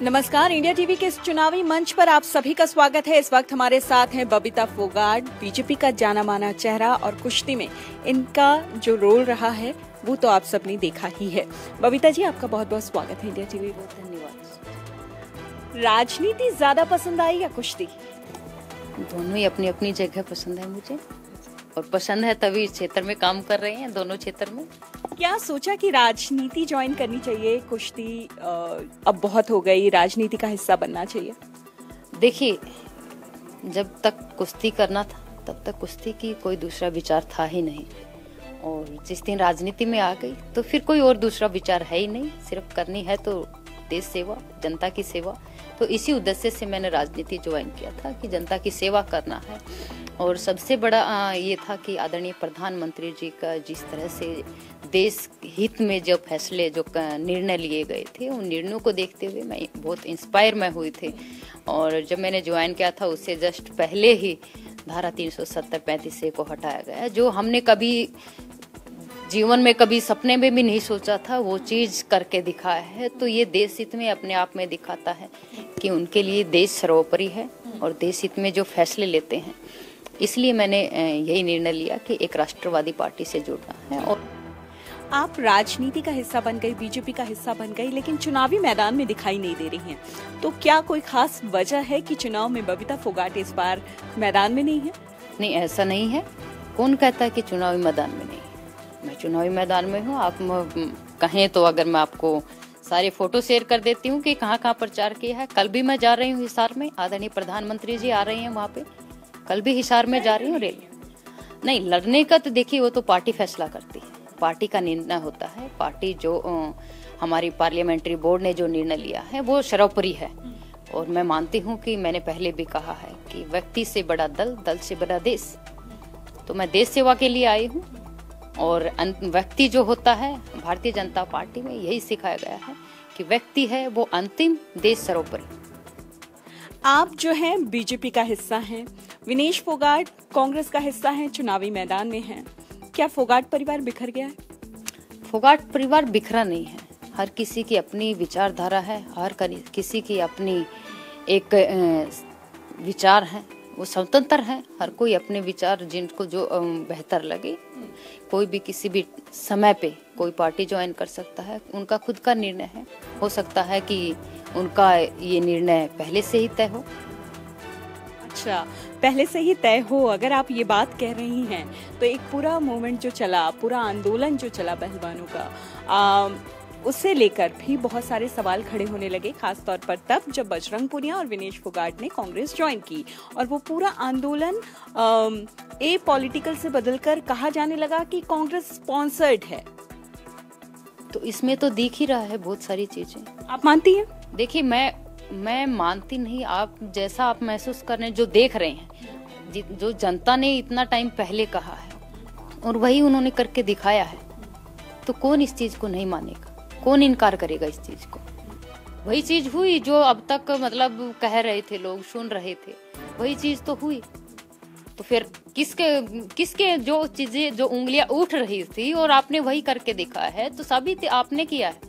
नमस्कार, India TV के इस चुनावी मंच पर आप सभी का स्वागत है। इस वक्त हमारे साथ हैं बबीता फोगाट, बीजेपी का जाना माना चेहरा, और कुश्ती में इनका जो रोल रहा है वो तो आप सबने देखा ही है। बबीता जी, आपका बहुत बहुत स्वागत है इंडिया टीवी। बहुत धन्यवाद। राजनीति ज्यादा पसंद आई या कुश्ती? दोनों ही अपनी अपनी जगह पसंद है मुझे, और पसंद है तभी इस क्षेत्र में काम कर रहे हैं, दोनों क्षेत्र में। क्या सोचा कि राजनीति ज्वाइन करनी चाहिए? कुश्ती अब बहुत हो गई, राजनीति का हिस्सा बनना चाहिए। देखिए, जब तक कुश्ती करना था तब तक कुश्ती की कोई दूसरा विचार था ही नहीं, और जिस दिन राजनीति में आ गई तो फिर कोई और दूसरा विचार है ही नहीं। सिर्फ करनी है तो देश सेवा, जनता की सेवा। तो इसी उद्देश्य से मैंने राजनीति ज्वाइन किया था कि जनता की सेवा करना है। और सबसे बड़ा ये था कि आदरणीय प्रधानमंत्री जी का जिस तरह से देश हित में जो फैसले, जो निर्णय लिए गए थे, उन निर्णयों को देखते हुए मैं बहुत इंस्पायर मैं हुई थी। और जब मैंने ज्वाइन किया था उससे जस्ट पहले ही धारा 370-35 को हटाया गया, जो हमने कभी जीवन में कभी सपने में भी नहीं सोचा था, वो चीज करके दिखाया है। तो ये देश हित में अपने आप में दिखाता है कि उनके लिए देश सर्वोपरि है और देश हित में जो फैसले लेते हैं। इसलिए मैंने यही निर्णय लिया कि एक राष्ट्रवादी पार्टी से जुड़ना है। और आप राजनीति का हिस्सा बन गई, बीजेपी का हिस्सा बन गई, लेकिन चुनावी मैदान में दिखाई नहीं दे रही हैं। तो क्या कोई खास वजह है कि चुनाव में बबीता फोगाट इस बार मैदान में नहीं है? नहीं, ऐसा नहीं है। कौन कहता है कि चुनावी मैदान में नहीं? मैं चुनावी मैदान में हूँ। आप कहें तो अगर मैं आपको सारे फोटो शेयर कर देती हूँ कि कहाँ कहाँ प्रचार किया है। कल भी मैं जा रही हूँ हिसार में, आदरणीय प्रधानमंत्री जी आ रहे हैं वहाँ पे। कल भी हिसार में जा रही हूँ रैली। नहीं, लड़ने का तो देखिए वो तो पार्टी फैसला करती है, पार्टी का निर्णय होता है। पार्टी जो हमारी पार्लियामेंट्री बोर्ड ने जो निर्णय लिया है वो सर्वोपरि है। और मैं मानती हूँ कि मैंने पहले भी कहा है कि व्यक्ति से बड़ा दल, दल से बड़ा देश। तो मैं देश सेवा के लिए आई हूँ, और व्यक्ति जो होता है, भारतीय जनता पार्टी में यही सिखाया गया है कि व्यक्ति है वो अंतिम, देश सर्वोपरि। आप जो हैं बीजेपी का हिस्सा हैं, विनेश फोगाट कांग्रेस का हिस्सा हैं, चुनावी मैदान में हैं। क्या फोगाट परिवार बिखर गया है? फोगाट परिवार बिखरा नहीं है। हर किसी की अपनी विचारधारा है, हर किसी की अपनी एक विचार है, वो स्वतंत्र है। हर कोई अपने विचार, जिनको जो बेहतर लगे, कोई भी किसी भी समय पे कोई पार्टी ज्वाइन कर सकता है। उनका खुद का निर्णय है। हो सकता है कि उनका ये निर्णय पहले से ही तय हो। अच्छा, पहले से ही तय हो। अगर आप ये बात कह रही हैं तो एक पूरा मूवमेंट जो चला, पूरा आंदोलन जो चला पहलवानों का, उससे लेकर भी बहुत सारे सवाल खड़े होने लगे, खास तौर पर तब जब बजरंग पुनिया और विनेश फोगाट ने कांग्रेस ज्वाइन की, और वो पूरा आंदोलन ए पॉलिटिकल से बदलकर कहा जाने लगा कि कांग्रेस स्पॉन्सर्ड है। तो इसमें तो दिख ही रहा है बहुत सारी चीजें। आप मानती हैं? देखिए, मैं मानती नहीं। आप जैसा आप महसूस कर रहे हैं, जो देख रहे हैं, जो जनता ने इतना टाइम पहले कहा है और वही उन्होंने करके दिखाया है, तो कौन इस चीज को नहीं मानेगा? कौन इनकार करेगा इस चीज को? वही चीज हुई जो अब तक मतलब कह रहे थे लोग, सुन रहे थे, वही चीज तो हुई। तो फिर किसके जो चीजें, जो उंगलियां उठ रही थी और आपने वही करके दिखाया है, तो साबित आपने किया है,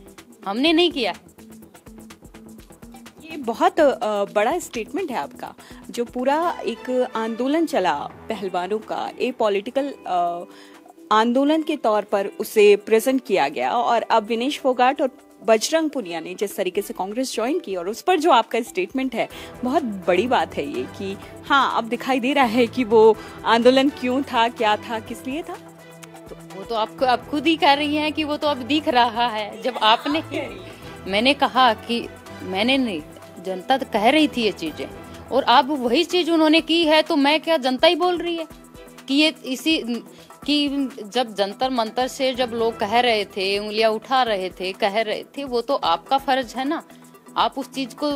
हमने नहीं किया है। ये बहुत बड़ा स्टेटमेंट है आपका। जो पूरा एक आंदोलन चला पहलवानों का, ए पॉलिटिकल आंदोलन के तौर पर उसे प्रेजेंट किया गया, और अब विनेश फोगाट और बजरंग पुनिया ने जिस तरीके से कांग्रेस ज्वाइन की, और उस पर जो आपका स्टेटमेंट है, बहुत बड़ी बात है ये कि हाँ, अब दिखाई दे रहा है कि वो आंदोलन क्यों था, क्या था, किस लिए था। तो वो तो आपको आप खुद ही कह रही हैं कि वो तो अब दिख रहा है। जब आपने, मैंने कहा कि मैंने नहीं, जनता तो कह रही थी ये चीजें, और अब वही चीज उन्होंने की है। तो मैं क्या, जनता ही बोल रही है कि ये इसी कि जब जंतर मंतर से जब लोग कह रहे थे, उंगलियां उठा रहे थे, कह रहे थे, वो तो आपका फर्ज है ना, आप उस चीज को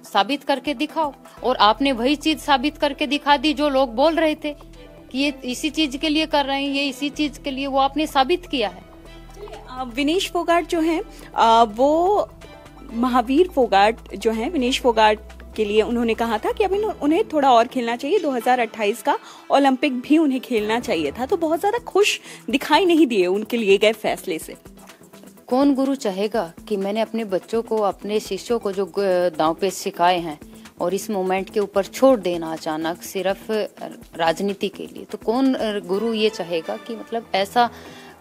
साबित करके दिखाओ। और आपने वही चीज साबित करके दिखा दी जो लोग बोल रहे थे कि ये इसी चीज के लिए कर रहे हैं, ये इसी चीज के लिए, वो आपने साबित किया है। विनेश फोगाट जो है, वो महावीर फोगाट जो है, विनेश फोगाट के लिए उन्होंने कहा था कि अभी उन्हें थोड़ा और खेलना चाहिए, 2028 का ओलंपिक भी उन्हें खेलना चाहिए था। तो बहुत ज्यादा खुश दिखाई नहीं दिए उनके लिए गए फैसले से। कौन गुरु चाहेगा कि मैंने अपने बच्चों को, अपने शिष्यों को जो दांव पेच सिखाए हैं और इस मोमेंट के ऊपर छोड़ देना अचानक सिर्फ राजनीति के लिए। तो कौन गुरु ये चाहेगा कि मतलब ऐसा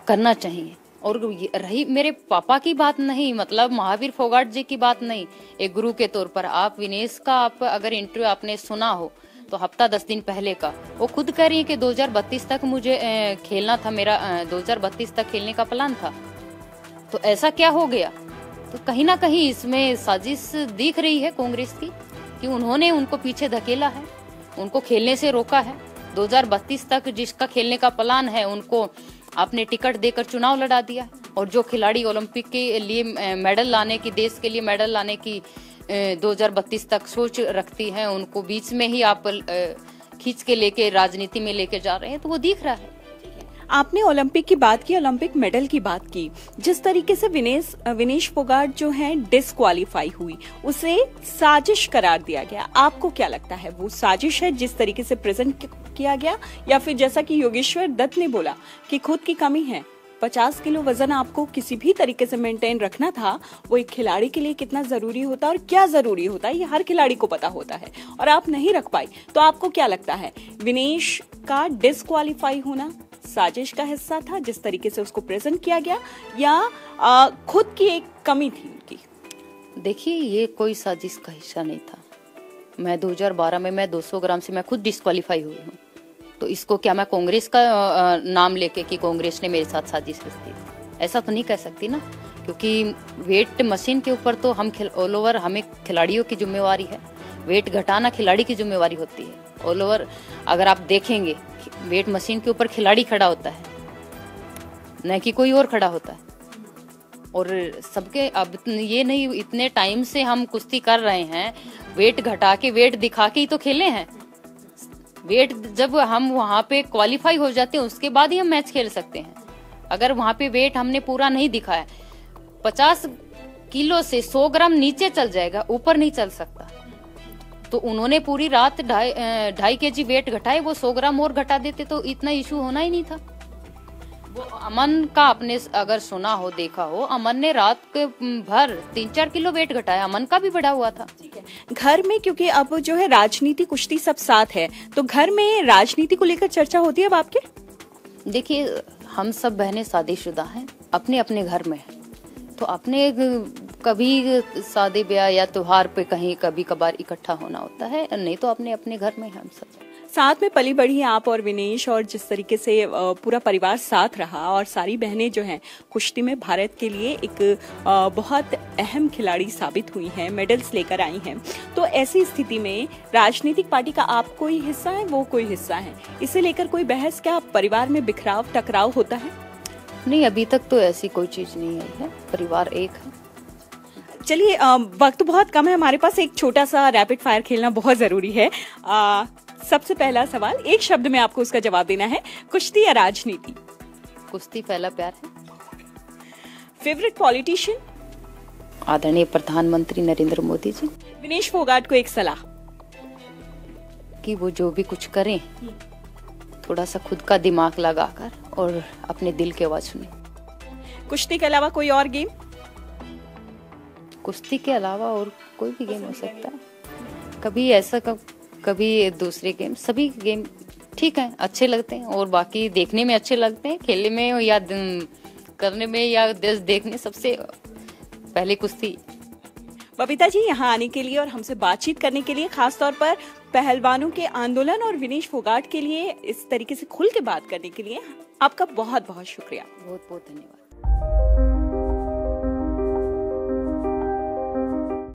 करना चाहिए। और रही मेरे पापा की बात नहीं, मतलब महावीर फोगाट जी की बात नहीं, एक गुरु के तौर पर आप विनेश का आप अगर इंटरव्यू आपने सुना हो तो हफ्ता 10 दिन पहले का, वो खुद कह रही है कि 2032 तक मुझे खेलना था, मेरा 2032 तक खेलने का प्लान था। तो ऐसा क्या हो गया? तो कहीं ना कहीं इसमें साजिश दिख रही है कांग्रेस की कि उन्होंने उनको पीछे धकेला है, उनको खेलने से रोका है। 2032 तक जिसका खेलने का प्लान है उनको आपने टिकट देकर चुनाव लड़ा दिया, और जो खिलाड़ी ओलंपिक के लिए मेडल लाने की, देश के लिए मेडल लाने की 2032 तक सोच रखती हैं, उनको बीच में ही आप खींच के लेके राजनीति में लेके जा रहे हैं। तो वो दिख रहा है। आपने ओलंपिक की बात की, ओलंपिक मेडल की बात की। जिस तरीके से विनेश फोगाट जो है डिस्क्वालीफाई हुई, उसे साजिश करार दिया गया, आपको क्या लगता है वो साजिश है जिस तरीके से प्रेजेंट किया गया, या फिर जैसा कि योगेश्वर दत्त ने बोला कि खुद की कमी है, 50 किलो वजन आपको किसी भी तरीके से मेंटेन रखना था, वो एक खिलाड़ी के लिए कितना जरूरी होता है और क्या जरूरी होता है ये हर खिलाड़ी को पता होता है, और आप नहीं रख पाई। तो आपको क्या लगता है विनेश का डिस्क्वालीफाई होना साजिश का हिस्सा था जिस तरीके से उसको प्रेजेंट किया गया, या खुद की एक कमी थी उनकी? देखिए, ये कोई साजिश का हिस्सा नहीं था। मैं 2012 में मैं 200 ग्राम से मैं खुद डिस्क्वालीफाई हुई हूँ। तो इसको क्या मैं कांग्रेस का नाम लेके कि कांग्रेस ने मेरे साथ साजिश रची, ऐसा तो नहीं कह सकती ना, क्योंकि वेट मशीन के ऊपर तो हम ऑल ओवर हमें खिलाड़ियों की जिम्मेवारी है। वेट घटाना खिलाड़ी की जिम्मेवारी होती है। ऑल ओवर अगर आप देखेंगे वेट मशीन के ऊपर खिलाड़ी खड़ा होता है, न कि कोई और खड़ा होता है। और सबके अब ये नहीं, इतने टाइम से हम कुश्ती कर रहे हैं, वेट घटा के वेट दिखा के ही तो खेले हैं। वेट जब हम वहां पे क्वालिफाई हो जाते हैं उसके बाद ही हम मैच खेल सकते हैं। अगर वहां पे वेट हमने पूरा नहीं दिखाया, 50 किलो से 100 ग्राम नीचे चल जाएगा, ऊपर नहीं चल सकता। तो उन्होंने पूरी रात 2.5 kg वेट घटाए, वो 100 ग्राम और घटा देते तो इतना इशू होना ही नहीं था। वो अमन का आपने अगर सुना हो, देखा हो, अमन ने रात के भर 3-4 किलो वेट घटाया, अमन का भी बढ़ा हुआ था। घर में, क्योंकि अब जो है राजनीति कुश्ती सब साथ है, तो घर में राजनीति को लेकर चर्चा होती है अब आपके? देखिए, हम सब बहनें शादीशुदा हैं, अपने अपने घर में हैं, तो अपने कभी शादी ब्याह या त्योहार पे कहीं कभी कभार इकट्ठा होना होता है, नहीं तो अपने अपने घर में हम सब साथ में पली बढ़ी आप और विनेश, और जिस तरीके से पूरा परिवार साथ रहा, और सारी बहनें जो हैं कुश्ती में भारत के लिए एक बहुत अहम खिलाड़ी साबित हुई हैं, मेडल्स लेकर आई हैं। तो ऐसी स्थिति में राजनीतिक पार्टी का आप कोई हिस्सा है, वो कोई हिस्सा है, इसे लेकर कोई बहस, क्या परिवार में बिखराव टकराव होता है? नहीं, अभी तक तो ऐसी कोई चीज नहीं आई है, परिवार एक है। चलिए, वक्त बहुत कम है हमारे पास, एक छोटा सा रैपिड फायर खेलना बहुत जरूरी है। सबसे पहला सवाल, एक शब्द में आपको उसका जवाब देना है, कुश्ती या राजनीति? कुश्ती पहला प्यार है। Favourite politician? आदरणीय प्रधानमंत्री नरेंद्र मोदी जी। विनेश फोगाट को एक सलाह? कि वो जो भी कुछ करें थोड़ा सा खुद का दिमाग लगाकर और अपने दिल की आवाज सुने। कुश्ती के अलावा कोई और गेम? कुश्ती के अलावा और कोई भी गेम हो सकता है, कभी ऐसा कभी दूसरे गेम, सभी गेम ठीक है, अच्छे लगते हैं, और बाकी देखने में अच्छे लगते हैं, खेलने में या करने में या देखने सबसे पहले कुश्ती। बबीता जी, यहाँ आने के लिए और हमसे बातचीत करने के लिए, खासतौर पर पहलवानों के आंदोलन और विनेश फोगाट के लिए इस तरीके से खुल के बात करने के लिए आपका बहुत बहुत शुक्रिया। बहुत बहुत धन्यवाद।